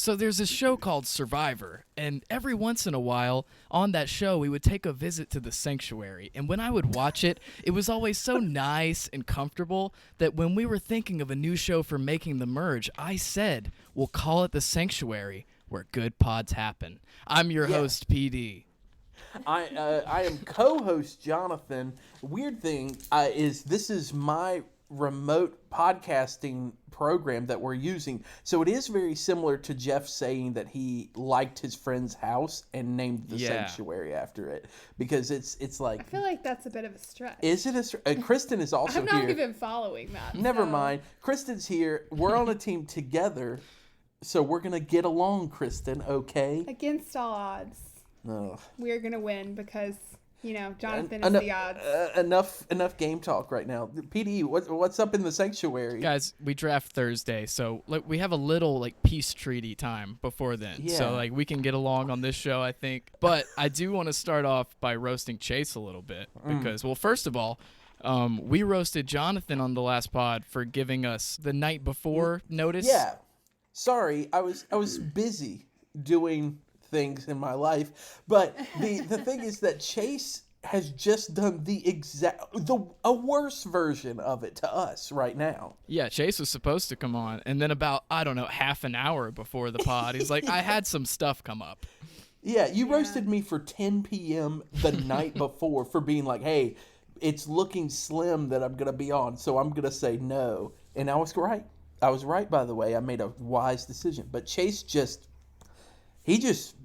So there's a show called Survivor, and every once in a while on that show we would take a visit to the sanctuary. And when I would watch it, it was always so nice and comfortable that when we were thinking of a new show for Making the Merge, I said, we'll call it the sanctuary where good pods happen. I'm your host, PD. I am co-host Jonathan. Weird thing is this is my remote podcasting program that we're using. So it is very similar to Jeff saying that he liked his friend's house and named the sanctuary after it. Because it's like... I feel like that's a bit of a stretch. Is it a stretch? Kristin is also here. I'm not even following that. Never mind. Kristin's here. We're on a team together. So we're going to get along, Kristin, okay? Against all odds. Ugh. We're going to win because, Jonathan is the odds. Enough game talk right now. PD, what's up in the sanctuary? Guys, we draft Thursday, so we have a little peace treaty time before then. Yeah. So we can get along on this show, I think. But I do want to start off by roasting Chase a little bit because, well, first of all, we roasted Jonathan on the last pod for giving us the night before notice. Yeah. Sorry, I was busy doing things in my life, but the thing is that Chase has just done a worse version of it to us right now. Yeah, Chase was supposed to come on, and then about half an hour before the pod, he's like, I had some stuff come up. Yeah, you roasted me for 10 p.m. the night before for being like, hey, it's looking slim that I'm gonna be on, so I'm gonna say no, and I was right. I was right, by the way. I made a wise decision. But Chase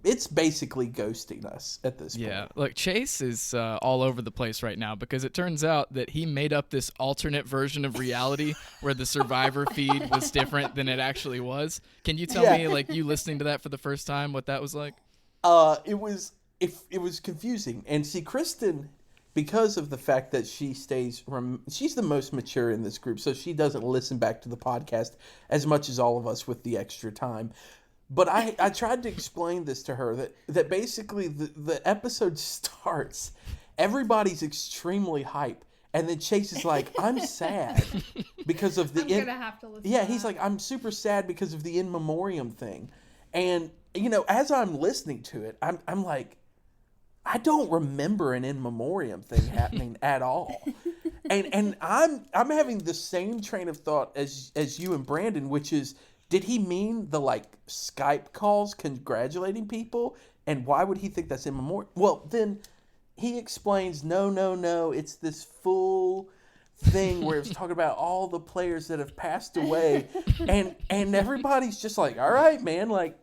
it's basically ghosting us at this point. Yeah, look, Chase is all over the place right now because it turns out that he made up this alternate version of reality where the Survivor feed was different than it actually was. Can you tell me, you listening to that for the first time, what that was like? It was confusing. And see, Kristin, because of the fact that she's the most mature in this group, so she doesn't listen back to the podcast as much as all of us with the extra time. But I tried to explain this to her, that basically the episode starts, everybody's extremely hype, and then Chase is like, I'm sad because of the... I'm going to have to listen Yeah, to he's that. like, I'm super sad because of the in memoriam thing. And, as I'm listening to it, I'm like, I don't remember an in memoriam thing happening at all. And I'm having the same train of thought as you and Brandon, which is, did he mean the Skype calls congratulating people? And why would he think that's in memoriam? Well, then he explains, no, it's this full thing where it's talking about all the players that have passed away. And everybody's just like, all right, man,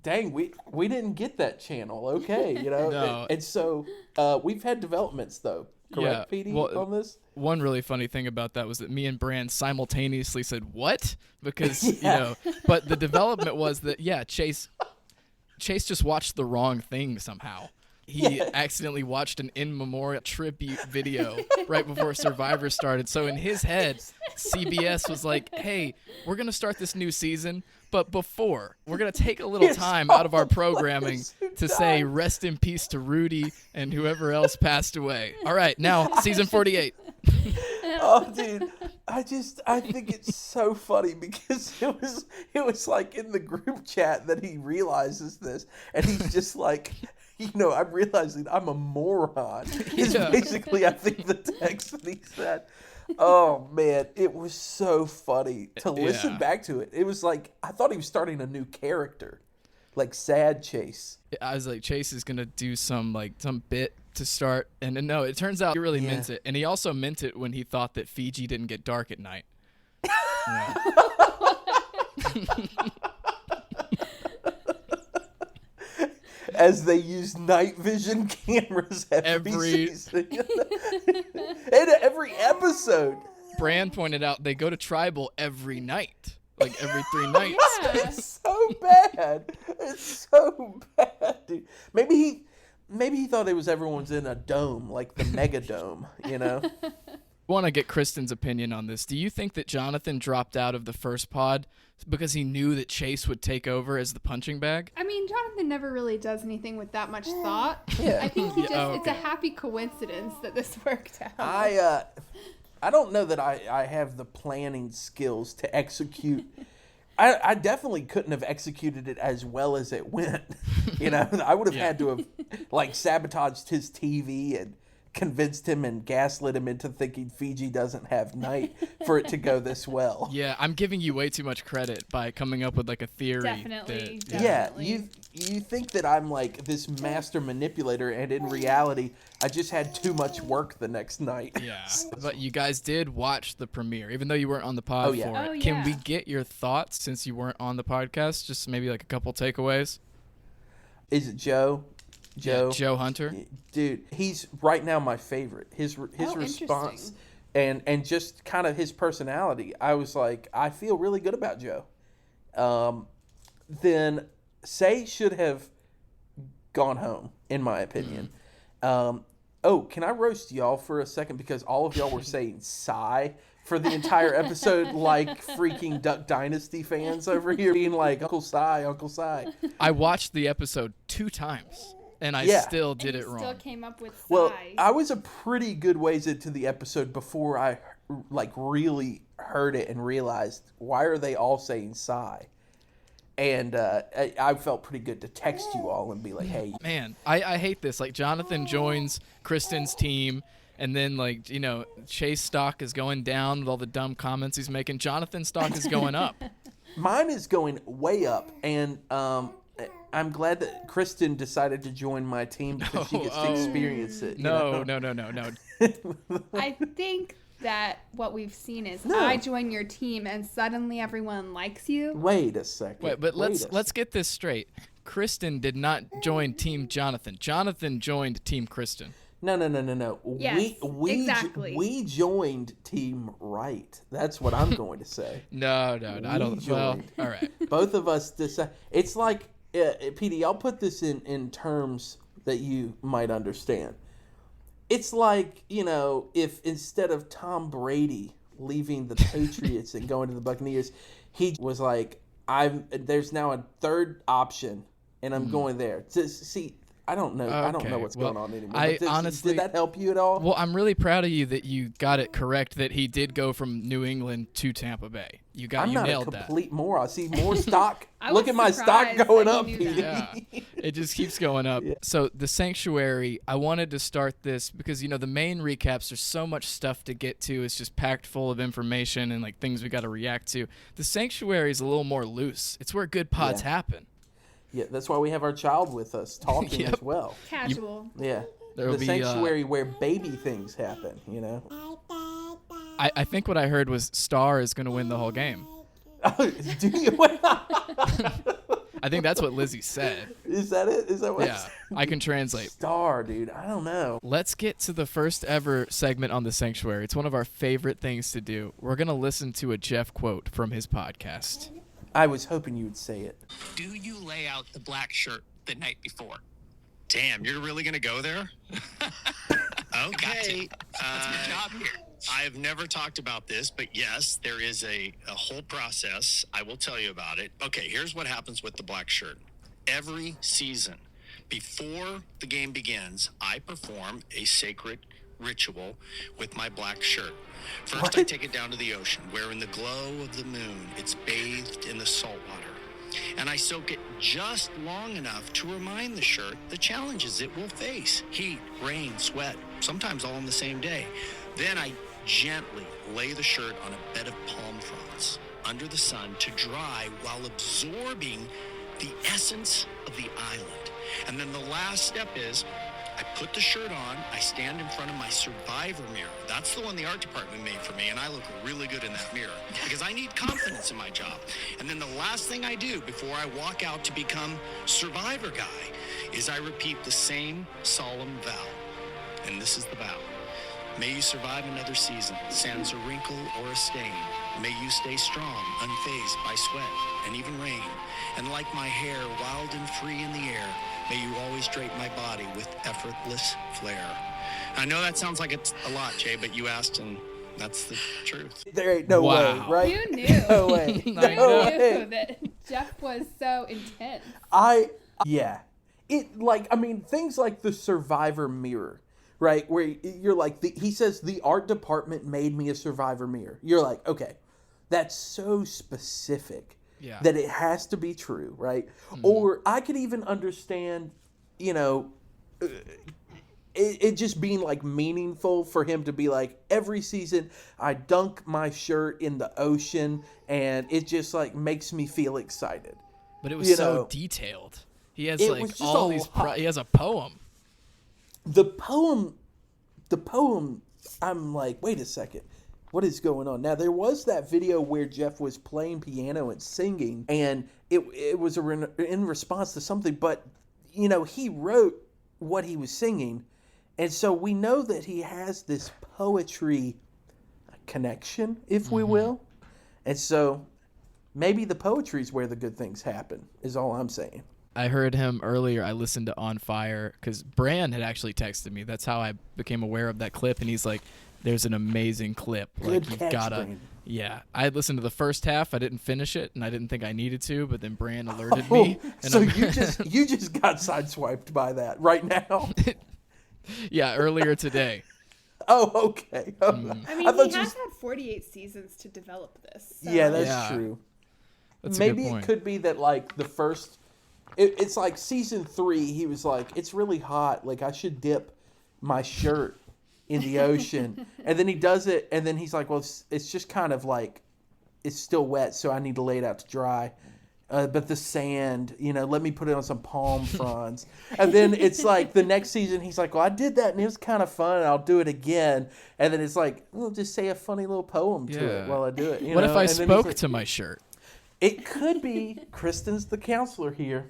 dang, we didn't get that channel. Okay, No. And so we've had developments, though. Correct, PD, on this? One really funny thing about that was that me and Brand simultaneously said, what? Because, but the development was that, Chase just watched the wrong thing somehow. He accidentally watched an in memoriam tribute video right before Survivor started. So in his head, CBS was like, hey, we're going to start this new season, but before, we're going to take a little time out of our programming to say rest in peace to Rudy and whoever else passed away. All right, now, season 48. Oh, dude, I think it's so funny because it was like in the group chat that he realizes this, and he's just like... I'm realizing I'm a moron. Is basically, I think, the text that he said. Oh, man. It was so funny to listen back to it. It was like, I thought he was starting a new character. Like sad Chase. I was like, Chase is going to do some bit to start. And no, it turns out he really meant it. And he also meant it when he thought that Fiji didn't get dark at night. As they use night vision cameras every season. And every episode. Brand pointed out they go to tribal every night. Every 3 nights. It's so bad. It's so bad, dude. Maybe he thought it was everyone's in a dome, like the mega dome, I want to get Kristin's opinion on this. Do you think that Jonathan dropped out of the first pod because he knew that Chase would take over as the punching bag? I mean, Jonathan never really does anything with that much thought. Yeah. I think it's a happy coincidence that this worked out. I don't know that I have the planning skills to execute. I definitely couldn't have executed it as well as it went. I would have had to have like sabotaged his TV and convinced him and gaslit him into thinking Fiji doesn't have night for it to go this well. Yeah, I'm giving you way too much credit by coming up with like a theory. Definitely. Yeah, you think that I'm like this master manipulator, and in reality, I just had too much work the next night. Yeah, but you guys did watch the premiere, even though you weren't on the pod for it. Oh, yeah. Can we get your thoughts since you weren't on the podcast? Just maybe like a couple takeaways. Is it Joe? Joe Hunter. Dude, he's right now my favorite. His response and just kind of his personality. I was like, I feel really good about Joe. Then Say should have gone home, in my opinion. Can I roast y'all for a second, because all of y'all were saying sigh for the entire episode, like freaking Duck Dynasty fans over here being like, Uncle Cy, Uncle Cy. I watched the episode 2 times. And I still did it wrong. Still came up with sigh. Well, I was a pretty good ways into the episode before I like really heard it and realized, why are they all saying sigh? And I felt pretty good to text you all and be like, hey. Man, I hate this. Like, Jonathan joins Kristin's team, and then, like, Chase stock is going down with all the dumb comments he's making. Jonathan's stock is going up. Mine is going way up, and I'm glad that Kristin decided to join my team because she gets to experience it. No. I think that what we've seen is I join your team and suddenly everyone likes you. Wait a second. Wait, but let's get this straight. Kristin did not join Team Jonathan. Jonathan joined Team Kristin. No. Yes, exactly. We joined Team Right. That's what I'm going to say. No, I don't. Well, all right. Both of us decide. It's like, PD, I'll put this in terms that you might understand. It's like, if instead of Tom Brady leaving the Patriots and going to the Buccaneers, he was like, there's now a third option, and I'm going there. See, I don't know. I don't know what's going on anymore. Honestly, did that help you at all? Well, I'm really proud of you that you got it correct, that he did go from New England to Tampa Bay. You nailed that. I'm not a complete moron. I see more stock. Look at my stock going up, PD. Yeah, it just keeps going up. Yeah. So the Sanctuary, I wanted to start this because, the main recaps, there's so much stuff to get to. It's just packed full of information and like things we got to react to. The Sanctuary is a little more loose. It's where good pods happen. Yeah, that's why we have our child with us talking as well. Casual. Yeah. The Sanctuary where baby things happen, I think what I heard was Star is going to win the whole game. Do you? I think that's what Lizzie said. Is that it? Is that what? Yeah, I can translate. Star, dude. I don't know. Let's get to the first ever segment on the Sanctuary. It's one of our favorite things to do. We're going to listen to a Jeff quote from his podcast. I was hoping you would say it. Do you lay out the black shirt the night before? Damn, you're really going to go there? Okay. That's my job here. I've never talked about this, but yes, there is a whole process. I will tell you about it. Okay, here's what happens with the black shirt. Every season, before the game begins, I perform a sacred ritual with my black shirt. First, I take it down to the ocean, where in the glow of the moon, it's bathed in the salt water. And I soak it just long enough to remind the shirt the challenges it will face. Heat, rain, sweat, sometimes all on the same day. Then I gently lay the shirt on a bed of palm fronds under the sun to dry while absorbing the essence of the island. And then the last step is I put the shirt on, I stand in front of my survivor mirror. That's the one the art department made for me, and I look really good in that mirror because I need confidence in my job. And then the last thing I do before I walk out to become survivor guy is I repeat the same solemn vow. And this is the vow. May you survive another season, sans a wrinkle or a stain. May you stay strong, unfazed by sweat and even rain. And like my hair, wild and free in the air, may you always drape my body with effortless flair. I know that sounds like it's a lot, Jay, but you asked, and that's the truth. There ain't no way, right? Who knew? No way. Who knew that Jeff was so intense? Things like the survivor mirror, right? Where you're like, he says the art department made me a survivor mirror. You're like, okay, that's so specific. Yeah. that it has to be true, right? Or I could even understand, it just being like meaningful for him to be like, every season I dunk my shirt in the ocean and it just like makes me feel excited. But it was so detailed. He has It like was just all a these. lot. He has a poem. The poem, I'm like, wait a second. What is going on? Now, there was that video where Jeff was playing piano and singing, and it was in response to something, but, he wrote what he was singing, and so we know that he has this poetry connection, if we will, and so maybe the poetry is where the good things happen, is all I'm saying. I heard him earlier. I listened to On Fire because Bran had actually texted me. That's how I became aware of that clip, and he's like, there's an amazing clip. Good Like, you've catch, gotta. Brandon. Yeah, I had listened to the first half. I didn't finish it, and I didn't think I needed to. But then Bran alerted me. And So I'm- you just got sideswiped by that right now. yeah, earlier today. Oh, okay. I mean, he thought has had 48 seasons to develop this. So. Yeah, that's Yeah. true. That's a Maybe good it point. could be that like the first, it's like season 3. He was like, it's really hot. Like I should dip my shirt in the ocean, and then he does it, and then he's like, well, it's just kind of like it's still wet, so I need to lay it out to dry. But the sand, let me put it on some palm fronds. And then it's like the next season, he's like, well, I did that and it was kind of fun and I'll do it again. And then it's like, well, just say a funny little poem to Yeah. it while I do it. What if I And then he's spoke like, to my shirt? It could be, Kristin's the counselor here.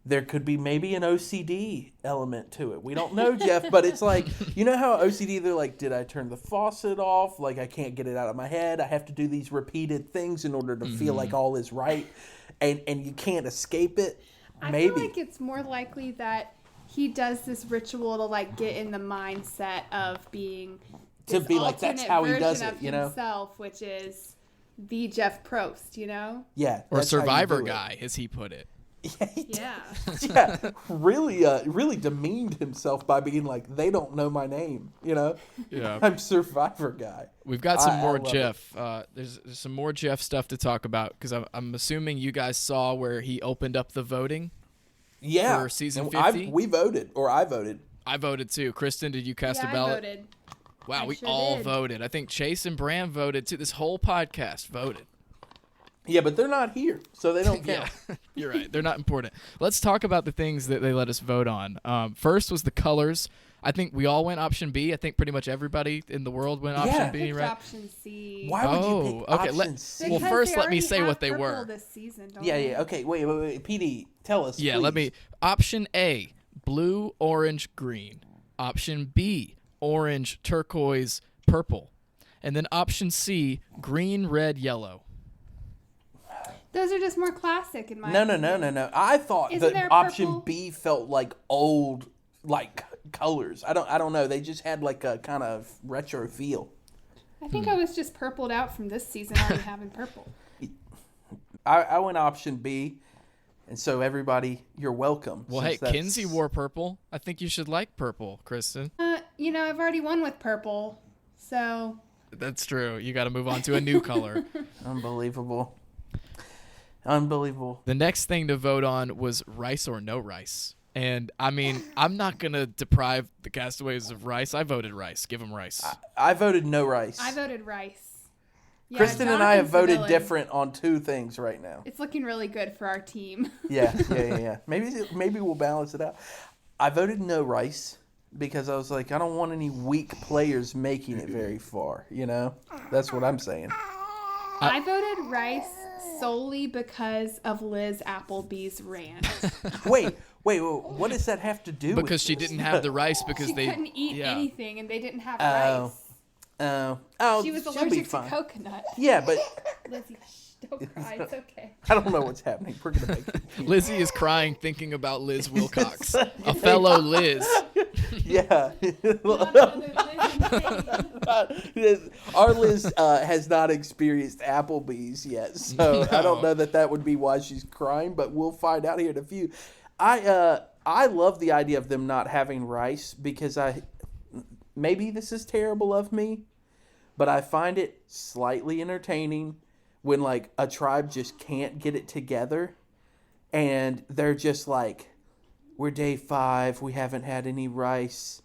There could be maybe an OCD element to it. We don't know, Jeff, but it's like, you know how OCD, they're like, did I turn the faucet off? Like, I can't get it out of my head. I have to do these repeated things in order to feel like all is right. And you can't escape it. I Maybe. feel like it's more likely that he does this ritual to like get in the mindset of being To this be like, that's alternate how he does version it, of you know? himself, which is the Jeff Probst, Yeah. Or that's how you Survivor do it. guy, as he put it. Yeah. Yeah, really demeaned himself by being like, they don't know my name, Yeah. I'm Survivor guy. We've got some I more love it. Jeff. There's some more Jeff stuff to talk about because I'm assuming you guys saw where he opened up the voting. Yeah. For season And 50? we voted, or I voted. I voted too. Kristen, did you cast Yeah, a I ballot? voted. Wow, I we sure all did. voted. I think Chase and Bram voted too. This whole podcast voted. Yeah, but they're not here, so they don't count. Yeah, you're right. They're not important. Let's talk about the things that they let us vote on. First was the colors. I think we all went option B. I think pretty much everybody in the world went option Yeah. B, Picked right? option C. Why would you pick okay, option C? well, Because first they let me already say have what they purple were. This season, don't Yeah, they? yeah. Okay, wait. PD, tell us. Yeah, please. let me. Option A, blue, orange, green. Option B, orange, turquoise, purple. And then option C, green, red, yellow. Those are just more classic in my No. opinion. I thought Isn't there that option purple? B felt like old, like colors. I don't know. They just had like a kind of retro feel. I think I was just purpled out from this season already having purple. I went option B, and so everybody, you're welcome. Well, since hey, that's- Kinsey wore purple. I think you should like purple, Kristen. I've already won with purple, so That's true. You got to move on to a new color. Unbelievable. The next thing to vote on was rice or no rice. And, I mean, I'm not going to deprive the castaways of rice. I voted rice. Give them rice. I voted no rice. I voted rice. Yeah, Kristen and I have Jonathan's the voted villain. different on 2 things right now. It's looking really good for our team. Yeah. Maybe we'll balance it out. I voted no rice because I was like, I don't want any weak players making it very far. That's what I'm saying. I voted rice solely because of Liz Appleby's rant. Wait. What does that have to do? because with she this? didn't have the rice because She they couldn't eat yeah. anything, and they didn't have Oh. rice. She was she'll be allergic to fine. coconut. Yeah, but Lizzie, shh, don't cry. It's okay. I don't know what's happening. We're gonna make it. Lizzie is crying thinking about Liz Wilcox, a fellow Liz. Yeah. Not another Liz. Our Liz has not experienced Applebee's yet, so I don't know that would be why she's crying, but we'll find out here in a few. I love the idea of them not having rice because maybe this is terrible of me, but I find it slightly entertaining when like a tribe just can't get it together and they're just like, we're day 5, we haven't had any rice.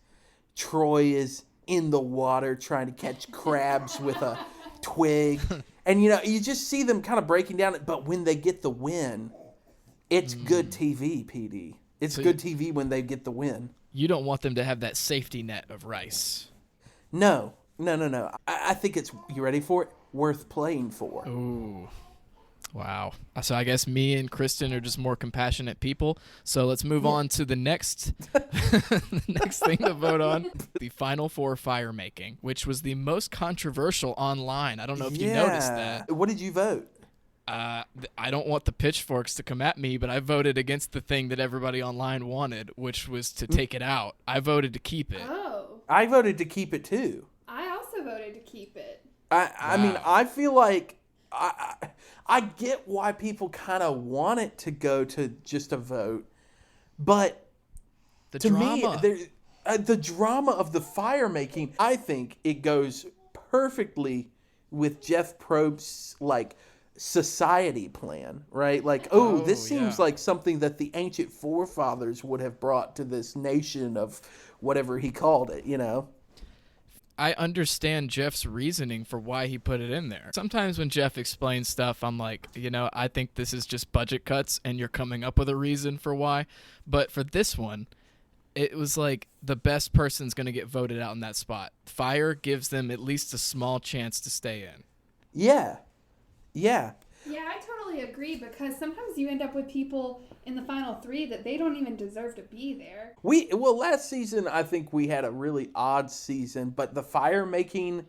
Troy is in the water trying to catch crabs with a twig. And, you just see them kind of breaking down. But when they get the win, it's good TV, PD. It's good TV when they get the win. You don't want them to have that safety net of rice. No. I think it's, you ready for it? Worth playing for. Ooh. Wow. So I guess me and Kristin are just more compassionate people. So let's move on to the next the next thing to vote on. The Final Four fire making, which was the most controversial online. I don't know if you noticed that. What did you vote? I don't want the pitchforks to come at me, but I voted against the thing that everybody online wanted, which was to take it out. I voted to keep it. Oh. I voted to keep it too. I also voted to keep it. I mean, I feel like I get why people kind of want it to go to just a vote, but to drama. me, the drama of the fire making, I think it goes perfectly with Jeff Probst's like society plan, right? Like, this seems like something that the ancient forefathers would have brought to this nation of whatever he called it, I understand Jeff's reasoning for why he put it in there. Sometimes when Jeff explains stuff, I'm like, I think this is just budget cuts and you're coming up with a reason for why. But for this one, it was like the best person's going to get voted out in that spot. Fire gives them at least a small chance to stay in. Yeah. Yeah, I totally agree, because sometimes you end up with people in the final 3 that they don't even deserve to be there. Last season, I think we had a really odd season, but the fire making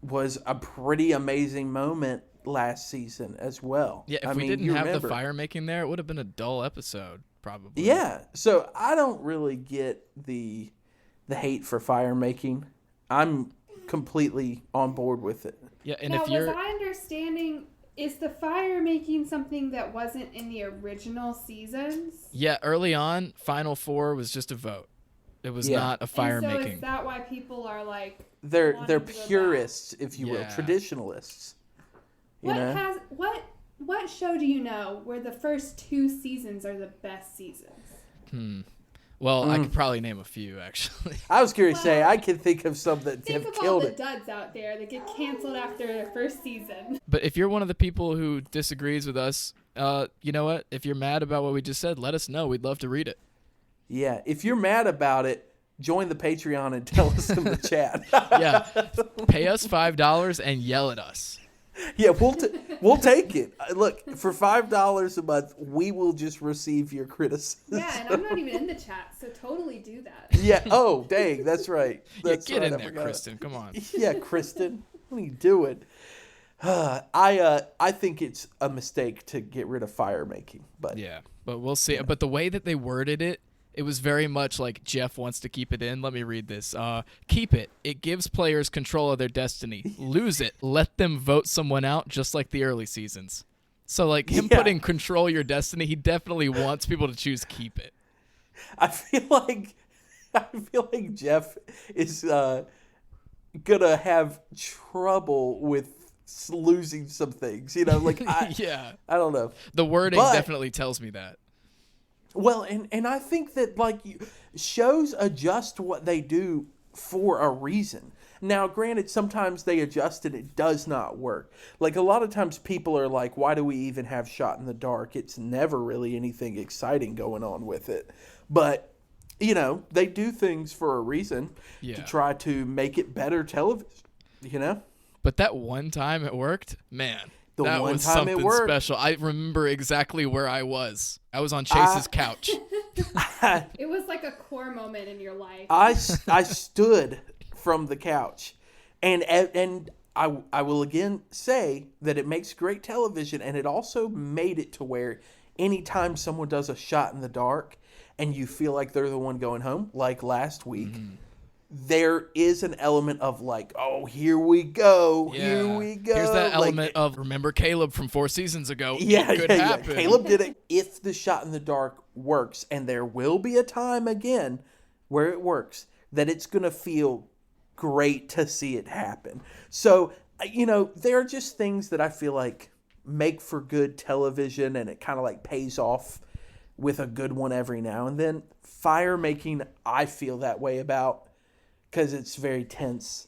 was a pretty amazing moment last season as well. Yeah, if we didn't have the fire making there, it would have been a dull episode, probably. Yeah, so I don't really get the hate for fire making. I'm completely on board with it. Yeah, and now, if you're... was I understanding... Is the fire making something that wasn't in the original seasons? Yeah, early on, Final Four was just a vote. It was not a fire and so making. Is that why people are like... They're purists, if you will, traditionalists. What show do you know where the first 2 seasons are the best seasons? Well, I could probably name a few, actually. I was curious to say, I can think of some that have Think of killed all it. the duds out there that get canceled after their first season. But if you're one of the people who disagrees with us, you know what? If you're mad about what we just said, let us know. We'd love to read it. Yeah, if you're mad about it, join the Patreon and tell us in the chat. Yeah, pay us $5 and yell at us. Yeah, we'll take it. Look, for $5 a month, we will just receive your criticism. Yeah, and I'm not even in the chat, so totally do that. Yeah. Oh, dang, that's right. That's get right, in there, Kristin. Come on. Yeah, Kristin, what are you doing? I think it's a mistake to get rid of fire making, but yeah, but we'll see. But the way that they worded it, it was very much like Jeff wants to keep it in. Let me read this. Keep it. It gives players control of their destiny. Lose it. Let them vote someone out, just like the early seasons. So, like, him putting control your destiny, he definitely wants people to choose keep it. I feel like Jeff is gonna have trouble with losing some things. I don't know. The wording definitely tells me that. Well, and I think that shows adjust what they do for a reason. Now, granted, sometimes they adjust and it does not work. Like, a lot of times people are like, why do we even have Shot in the Dark? It's never really anything exciting going on with it. But, they do things for a reason to try to make it better television, But that one time it worked, man. That was time something it worked. special. I remember exactly where I was. I was on Chase's couch. It was like a core moment in your life. I stood from the couch, and I will again say that it makes great television, and it also made it to where anytime someone does a Shot in the Dark, and you feel like they're the one going home, like last week. Mm-hmm. There is an element of like, oh, here we go. Here we go. Here's that element of, remember Caleb from 4 seasons ago? Yeah, it could happen. Caleb did it. If the Shot in the Dark works, and there will be a time again where it works, that it's going to feel great to see it happen. So there are just things that I feel like make for good television, and it kind of like pays off with a good one every now and then. Fire making, I feel that way about, because it's very tense.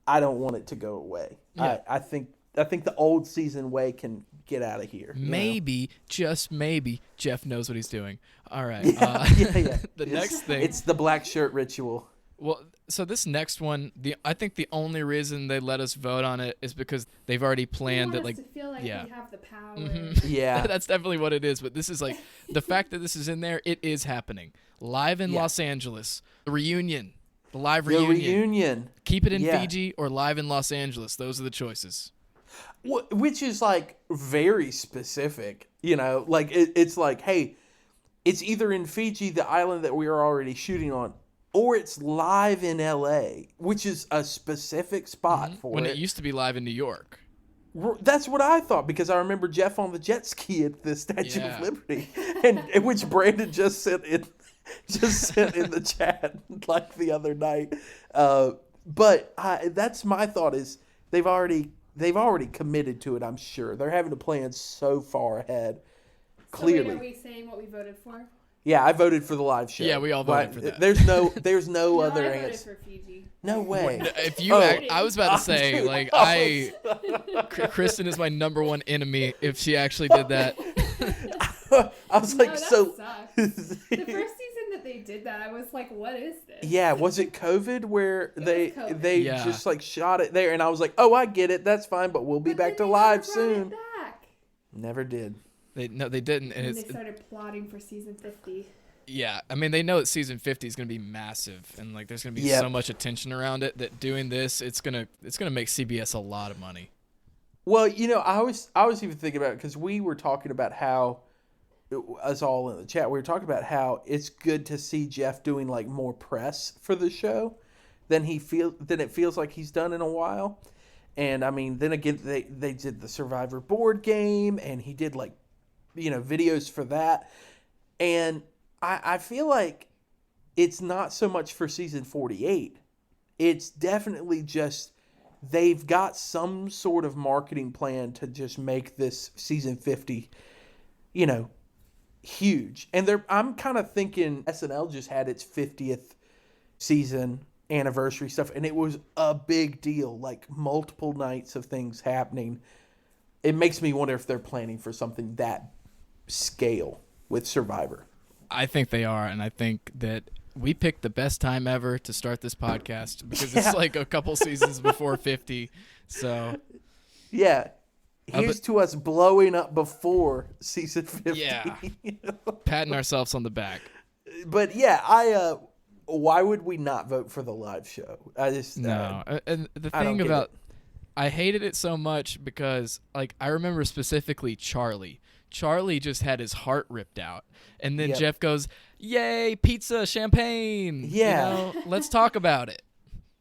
I don't want it to go away. Yeah. I think the old season way can get out of here. Maybe, just maybe, Jeff knows what he's doing. All right. Yeah. The next thing. It's the black shirt ritual. Well, so this next one, I think the only reason they let us vote on it is because they've already planned that, like, to feel like yeah. we have the power. Yeah. That's definitely what it is. But this is like the fact that this is in there. It is happening live in Los Angeles. The reunion, the live reunion. Keep it in Fiji or live in Los Angeles. Those are the choices. Which is like very specific. Like it's like, hey, it's either in Fiji, the island that we are already shooting on, or it's live in LA, which is a specific spot for when it. it used to be live in New York. That's what I thought, because I remember Jeff on the jet ski at the Statue Yeah. of Liberty, and which Brandon just sent in the chat like the other night. But that's my thought, is they've already committed to it. I'm sure they're having to plan so far ahead. Clearly, So wait, are we saying what we voted for? yeah, I voted for the live show. Yeah, we all voted for that. There's no other I voted answer. for Fiji. No way. If you, I was about to say, Dude, like, I Kristin is my number one enemy if she actually did that. I was like, that so. sucks. The first season that they did that, I was like, what is this? Yeah, was it COVID where they was COVID. Yeah. just like shot it there, and I was like, oh, I get it, that's fine, but we'll be back to live soon. Never did. They didn't, and And they it's started plotting for season 50. yeah. I mean, they know that season 50 is going to be massive, and like there's going to be Yep. so much attention around it that doing this, it's gonna make CBS a lot of money. Well, I was even thinking about it, because we were talking about how, us all in the chat, we were talking about how it's good to see Jeff doing like more press for the show than it feels like he's done in a while. And I mean, then again, they did the Survivor board game, and he did like, videos for that. And I feel like it's not so much for season 48. It's definitely just they've got some sort of marketing plan to just make this season 50, huge. And I'm kind of thinking SNL just had its 50th season anniversary stuff, and it was a big deal, like multiple nights of things happening. It makes me wonder if they're planning for something that scale with Survivor. I think they are, and I think that we picked the best time ever to start this podcast because it's like a couple seasons before 50. So yeah, here's to us blowing up before season 50. Yeah, patting ourselves on the back. But yeah, why would we not vote for the live show? I just no. And the I don't thing get about it. I hated it so much because like I remember specifically Charlie. Charlie just had his heart ripped out. And then Yep. Jeff goes, "Yay, pizza, champagne. Yeah. Let's talk about it."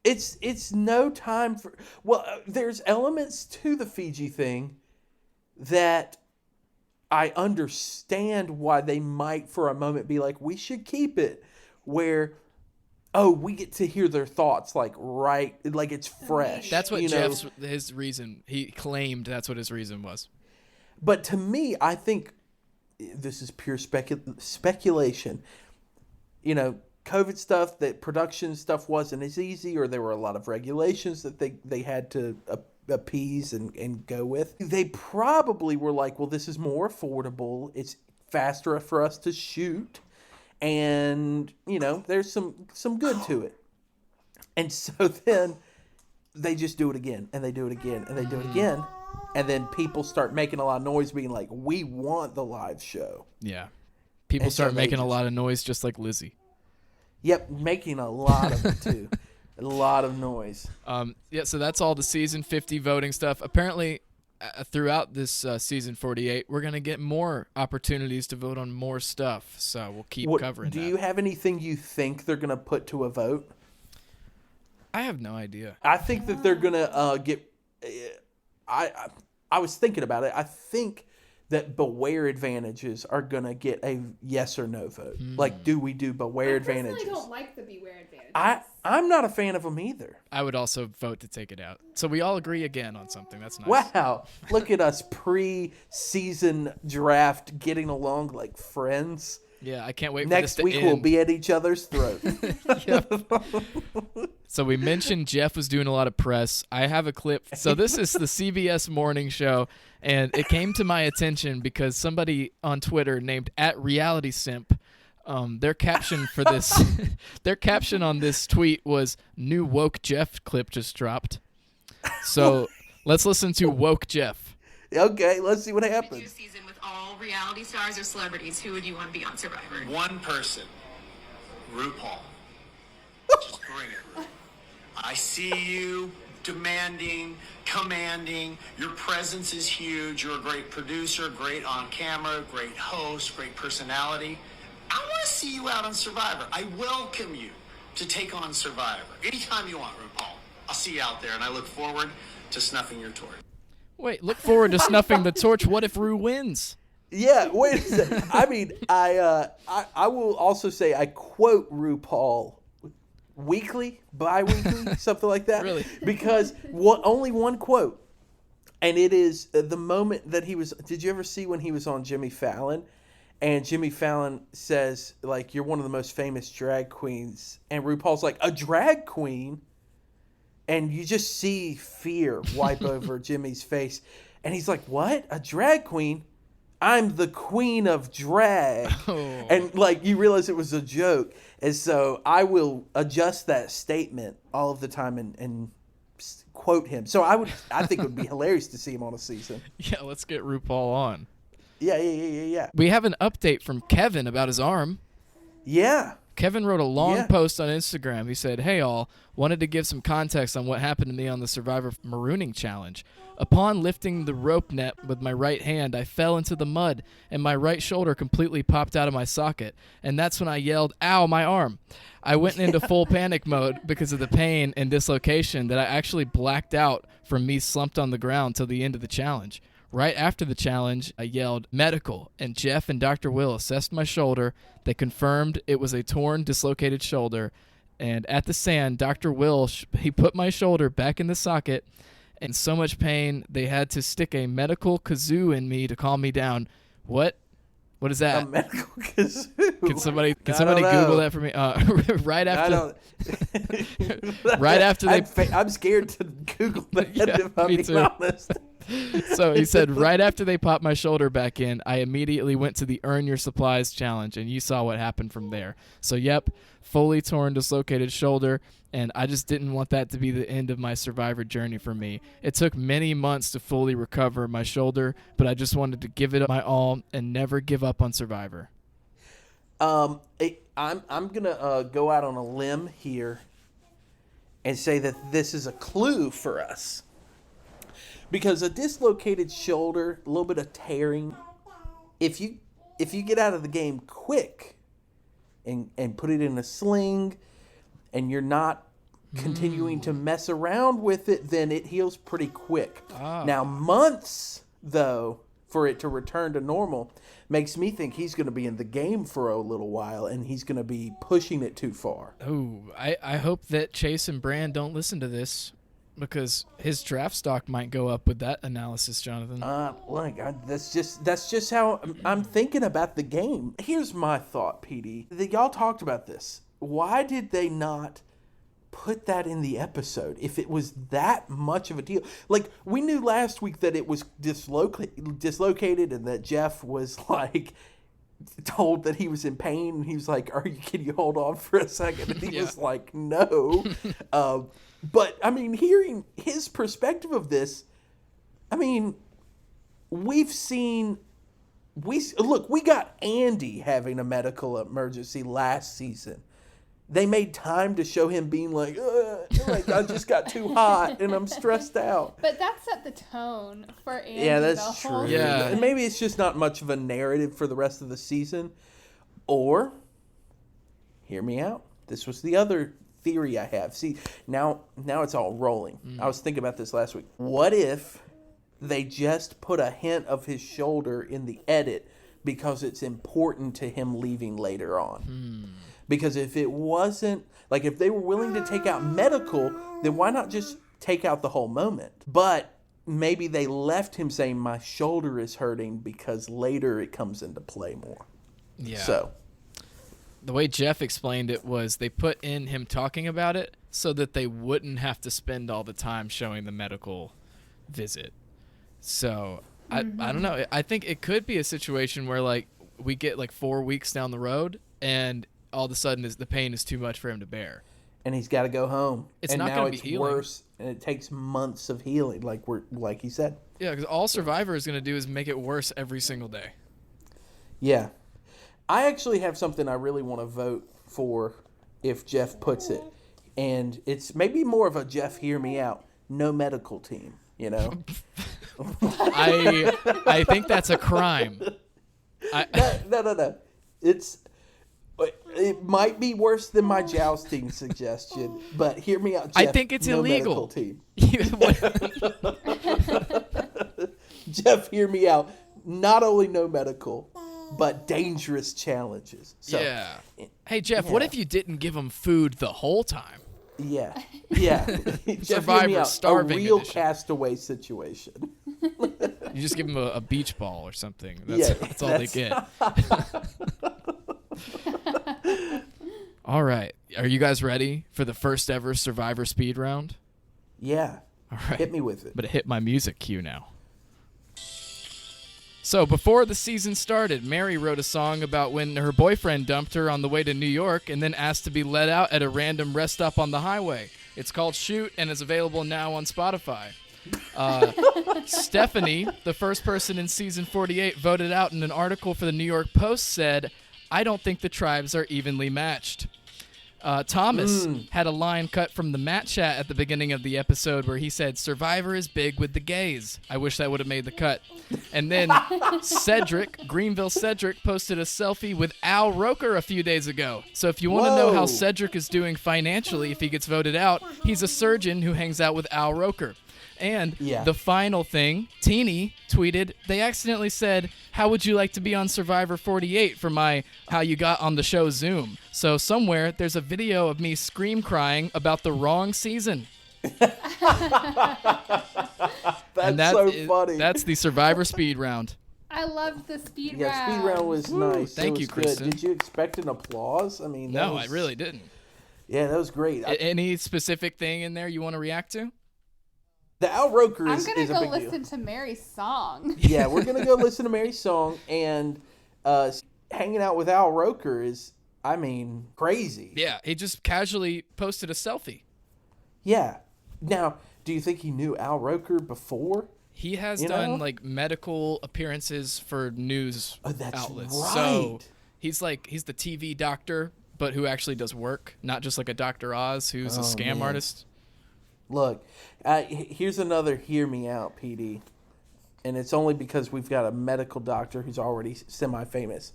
It's no time for. Well, there's elements to the Fiji thing that I understand why they might for a moment be like, we should keep it, where we get to hear their thoughts like it's fresh. That's what Jeff's his reason. He claimed that's what his reason was. But to me, I think this is pure speculation. COVID stuff, that production stuff wasn't as easy, or there were a lot of regulations that they had to appease and go with. They probably were like, well, this is more affordable. It's faster for us to shoot. And, there's some good to it. And so then they just do it again, and they do it again, and they do it again. And then people start making a lot of noise being like, we want the live show. Yeah. People And so start they making a just- lot of noise just like Lizzie. Yep, making a lot of it too. A lot of noise. Yeah, so that's all the season 50 voting stuff. Apparently, throughout this season 48, we're going to get more opportunities to vote on more stuff. So we'll keep covering Do that. you have anything you think they're going to put to a vote? I have no idea. I think that they're going to get... I was thinking about it. I think that Beware advantages are going to get a yes or no vote. Like, do we do Beware advantages? I don't like the Beware advantages. I'm not a fan of them either. I would also vote to take it out. So we all agree again on something. That's nice. Wow. Look at us pre-season draft getting along like friends. Yeah, I can't wait for Next this to week end. we'll be at each other's throat. So we mentioned Jeff was doing a lot of press. I have a clip. So this is the CBS morning show, and it came to my attention because somebody on Twitter named @RealitySimp, their caption for this, their caption on this tweet was "New Woke Jeff clip just dropped." So let's listen to Woke Jeff. Okay, let's see what happens. Season with all reality stars or celebrities, who would you want to be on Survivor? One person, RuPaul. Just bring it, Ru. I see you demanding, commanding. Your presence is huge. You're a great producer, great on camera, great host, great personality. I want to see you out on Survivor. I welcome you to take on Survivor. Anytime you want, RuPaul. I'll see you out there, and I look forward to snuffing your torch. Wait, look forward to snuffing the torch. What if Rue wins? Yeah, wait a second. I mean, I will also say I quote RuPaul weekly, bi-weekly, something like that. Really? Because only one quote. And it is the moment that he was... Did you ever see when he was on Jimmy Fallon? And Jimmy Fallon says, like, you're one of the most famous drag queens. And RuPaul's like, a drag queen? And you just see fear wipe over Jimmy's face. And he's like, what? A drag queen? I'm the queen of drag. Oh. And, like, you realize it was a joke. And so I will adjust that statement all of the time and quote him. So I think it would be hilarious to see him on a season. Yeah, let's get RuPaul on. Yeah. We have an update from Kevin about his arm. Yeah. Kevin wrote a long Yeah. post on Instagram. He said, "Hey all, wanted to give some context on what happened to me on the Survivor Marooning Challenge. Upon lifting the rope net with my right hand, I fell into the mud, and my right shoulder completely popped out of my socket. And that's when I yelled, 'Ow, my arm!' I went into full panic mode because of the pain and dislocation that I actually blacked out from me slumped on the ground till the end of the challenge. Right after the challenge, I yelled, 'Medical,' and Jeff and Dr. Will assessed my shoulder. They confirmed it was a torn, dislocated shoulder. And at the sand, Dr. Will, he put my shoulder back in the socket. In so much pain, they had to stick a medical kazoo in me to calm me down." What? What is that? A medical kazoo. Can somebody I don't Google know. that for me? Right after, I don't. right after they. I'm scared to Google that. Yeah, if I'm me being too. honest. So he said, right after they popped my shoulder back in, I immediately went to the Earn Your Supplies challenge, and you saw what happened from there. So, yep, fully torn, dislocated shoulder, and I just didn't want that to be the end of my Survivor journey for me. It took many months to fully recover my shoulder, but I just wanted to give it my all and never give up on Survivor. I'm gonna go out on a limb here and say that this is a clue for us. Because a dislocated shoulder, a little bit of tearing, if you get out of the game quick and put it in a sling and you're not continuing to mess around with it, then it heals pretty quick. Ah. Now, months, though, for it to return to normal makes me think he's going to be in the game for a little while and he's going to be pushing it too far. Oh, I hope that Chase and Brand don't listen to this, because his draft stock might go up with that analysis, Jonathan. That's just how I'm thinking about the game. Here's my thought, PD. Y'all talked about this. Why did they not put that in the episode if it was that much of a deal? Like, we knew last week that it was dislocated and that Jeff was like told that he was in pain, and he was like, can you hold on for a second? And he was like, no. But, I mean, hearing his perspective of this, I mean, we got Andy having a medical emergency last season. They made time to show him being like I just got too hot and I'm stressed out. But that set the tone for Andy. Yeah, the that's whole true. Yeah. And maybe it's just not much of a narrative for the rest of the season. Or, hear me out. This was the other theory I have. See, now it's all rolling. I was thinking about this last week. What if they just put a hint of his shoulder in the edit because it's important to him leaving later on. Because if it wasn't, like if they were willing to take out medical, then why not just take out the whole moment? But maybe they left him saying, my shoulder is hurting, because later it comes into play more. Yeah. So the way Jeff explained it was they put in him talking about it so that they wouldn't have to spend all the time showing the medical visit. So I don't know. I think it could be a situation where like we get like 4 weeks down the road and all of a sudden the pain is too much for him to bear. And he's got to go home. It's and not now going to it's be healing. worse, and it takes months of healing, like he said. Yeah, because all Survivor is going to do is make it worse every single day. Yeah. I actually have something I really want to vote for if Jeff puts it. And it's maybe more of a Jeff hear me out, no medical team, you know? I think that's a crime. No. It might be worse than my jousting suggestion, but hear me out, Jeff. I think it's no illegal. Medical team. Jeff, hear me out. Not only no medical, but dangerous challenges. So, yeah. Hey, Jeff, what if you didn't give him food the whole time? Yeah. Jeff, hear Survivor me out. starving A real edition. Castaway situation. You just give him a beach ball or something. Yeah, That's all they get. All right. Are you guys ready for the first ever Survivor speed round? Yeah. All right. Hit me with it. But hit my music cue now. So before the season started, Mary wrote a song about when her boyfriend dumped her on the way to New York and then asked to be let out at a random rest stop on the highway. It's called Shoot and is available now on Spotify. Stephanie, the first person in season 48 voted out in an article for the New York Post, said, I don't think the tribes are evenly matched. Thomas had a line cut from the Matt Chat at the beginning of the episode where he said, Survivor is big with the gays. I wish that would have made the cut. And then Greenville Cedric, posted a selfie with Al Roker a few days ago. So if you want to know how Cedric is doing financially if he gets voted out, he's a surgeon who hangs out with Al Roker. And the final thing, Teeny tweeted, they accidentally said, how would you like to be on Survivor 48 for my how you got on the show Zoom? So somewhere there's a video of me scream crying about the wrong season. That's so funny. That's the Survivor speed round. I loved the speed round. Yeah, speed round was nice. Thank you, Kristin. Did you expect an applause? I mean, No, I really didn't. Yeah, that was great. Any specific thing in there you want to react to? The Al Roker I'm is going to a go big listen deal. to Mary's song. Yeah, we're going to go listen to Mary's song, and hanging out with Al Roker is, I mean, crazy. Yeah, he just casually posted a selfie. Yeah. Now, do you think he knew Al Roker before? He has done like medical appearances for news outlets. Right. So he's the TV doctor, but who actually does work, not just like a Dr. Oz who's a scam artist. Look, here's another hear me out, PD. And it's only because we've got a medical doctor who's already semi-famous.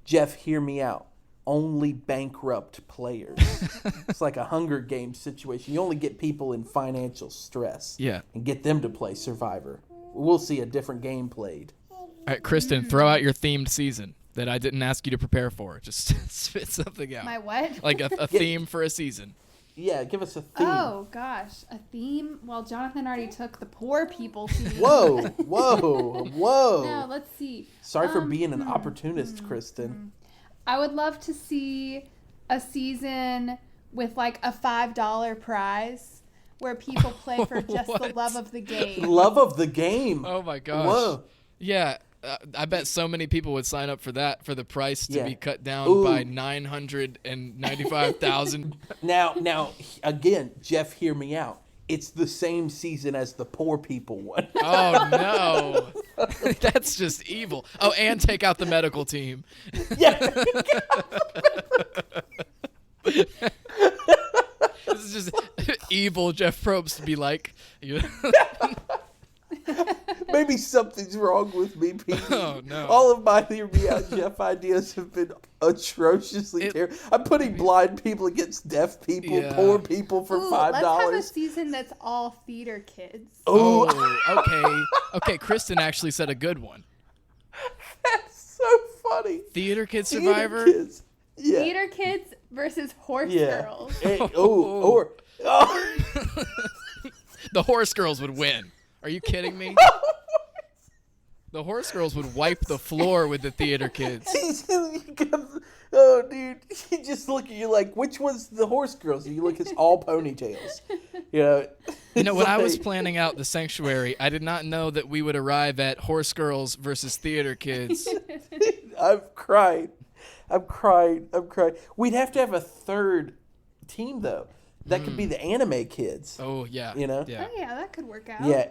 Jeff, hear me out. Only bankrupt players. It's like a Hunger Games situation. You only get people in financial stress. Yeah. And get them to play Survivor. We'll see a different game played. All right, Kristin, throw out your themed season that I didn't ask you to prepare for. Just spit something out. My what? Like a theme for a season. Yeah, give us a theme. Oh, gosh. A theme? Well, Jonathan already took the poor people theme. Whoa. No, let's see. Sorry for being an opportunist, Kristin. I would love to see a season with like a $5 prize where people play for just the love of the game. Love of the game. Oh, my gosh. Whoa. Yeah. I bet so many people would sign up for that, for the price to be cut down by $995,000. Now, again, Jeff, hear me out. It's the same season as the poor people one. Oh, no. That's just evil. Oh, and take out the medical team. Yeah. This is just evil Jeff Probst to be like. Maybe something's wrong with me, Pete. Oh, no. All of my Hear Me Out Jeff ideas have been atrociously terrible. I'm putting blind people against deaf people, Yeah. poor people for Ooh, $5. let's have a season that's all theater kids. Oh, okay. Kristin actually said a good one. That's so funny. Theater Kid Theater Survivor? kids. Yeah. Theater kids versus horse Yeah. girls. Oh. The Horse Girls would win. Are you kidding me? The Horse Girls would wipe the floor with the Theater Kids. Oh, dude. He just look at you like, which one's the Horse Girls? And you look, it's all ponytails. You know, When I was planning out the sanctuary, I did not know that we would arrive at Horse Girls versus Theater Kids. I'm crying. We'd have to have a third team, though. That could be the anime kids. Oh, yeah. You know? Yeah. Oh, yeah, that could work out. Yeah,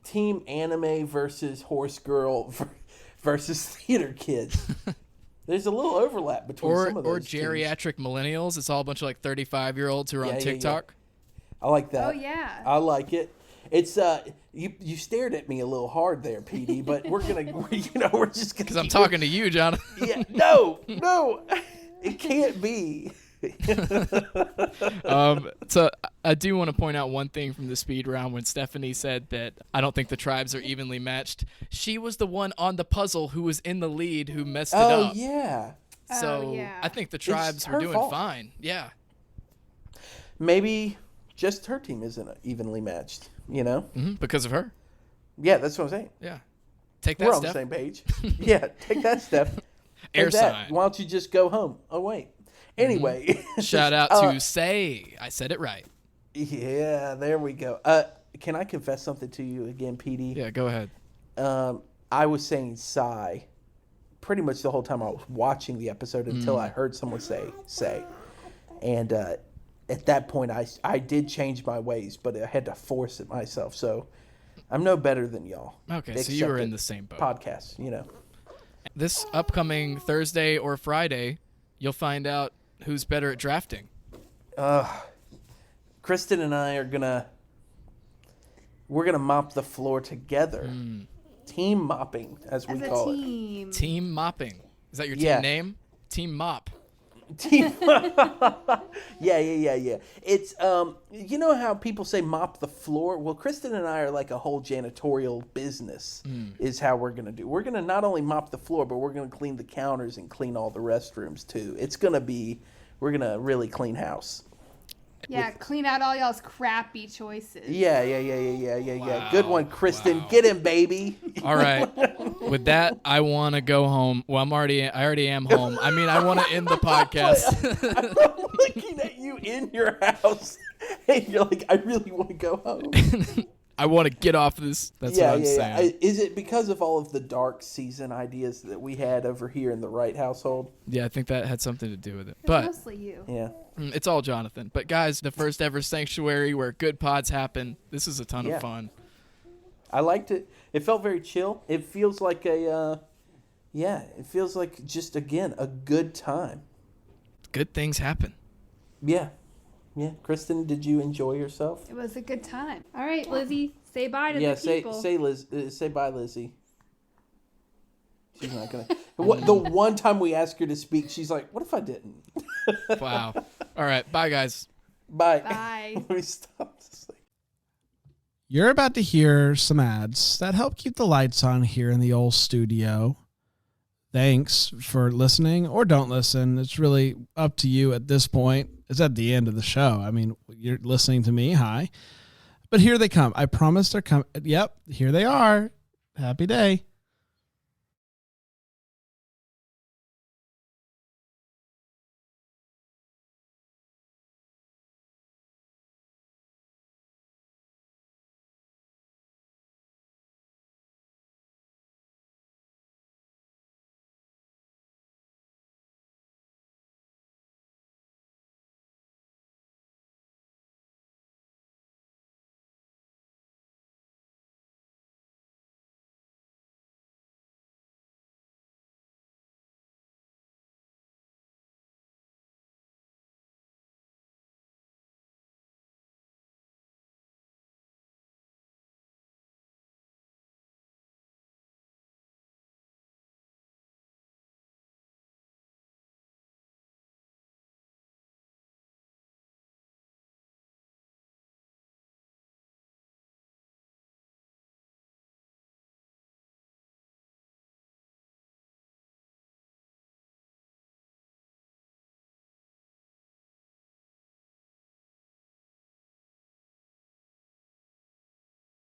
team anime versus horse girl versus theater kids. There's a little overlap between some of those geriatric teams. millennials. It's all a bunch of like 35-year-olds who are on Yeah. TikTok. I like that. Oh, yeah. I like it. It's you stared at me a little hard there, PD, but we're just gonna Because I'm talking to you, Jonathan. Yeah, no, it can't be. So I do want to point out one thing from the speed round when Stephanie said that I don't think the tribes are evenly matched. She was the one on the puzzle who was in the lead who messed it Oh up. yeah. So Oh, yeah. I think the tribes were her doing fault. fine. Yeah. Maybe just her team isn't evenly matched. You know? Because of her. Yeah, that's what I'm saying. Yeah. Take that, We're on the Steph. same page. Yeah, take that, Steph. Air Take that. sign. Why don't you just go home? Oh wait. Anyway, Shout out to Say. I said it right. Yeah, there we go. Can I confess something to you again, PD? Yeah, go ahead. I was saying sigh pretty much the whole time I was watching the episode until I heard someone say. And at that point, I did change my ways, but I had to force it myself. So I'm no better than y'all. Okay, so you were in the same boat. Podcast, you know. This upcoming Thursday or Friday, you'll find out who's better at drafting. Kristin and I we're gonna mop the floor together. Team mopping, as we As a call it. team. Team mopping. Is that your Yeah. team name? Team Mop. Team. Yeah. It's you know how people say mop the floor? Well, Kristin and I are like a whole janitorial business. Is how we're gonna do. We're gonna not only mop the floor, but we're gonna clean the counters and clean all the restrooms too. We're gonna really clean house. Yeah, clean out all y'all's crappy choices. Yeah. Wow, Good one, Kristin. wow. Get him, baby. All right. With that, I want to go home. Well, I already am home. I mean, I want to end the podcast. I'm looking at you in your house, and you're like, I really want to go home. I want to get off this. That's what I'm saying. Is it because of all of the dark season ideas that we had over here in the Wright household? Yeah, I think that had something to do with it. It's But mostly you. Yeah. it's all Jonathan. But guys, the first ever sanctuary where good pods happen. This is a ton Yeah. of fun. I liked it. It felt very chill. It feels like it feels like just, again, a good time. Good things happen. Yeah. Yeah. Kristin, did you enjoy yourself? It was a good time. All right, Lizzie, say bye to Yeah, the people. say bye, Lizzie. She's not gonna. The one time we ask her to speak, she's like, "What if I didn't?" Wow. All right. Bye, guys. Bye. Bye. Let me stop this. You're about to hear some ads that help keep the lights on here in the old studio. Thanks for listening or don't listen. It's really up to you at this point. It's at the end of the show. I mean, you're listening to me. Hi. But here they come. I promise they're coming. Yep, here they are. Happy day.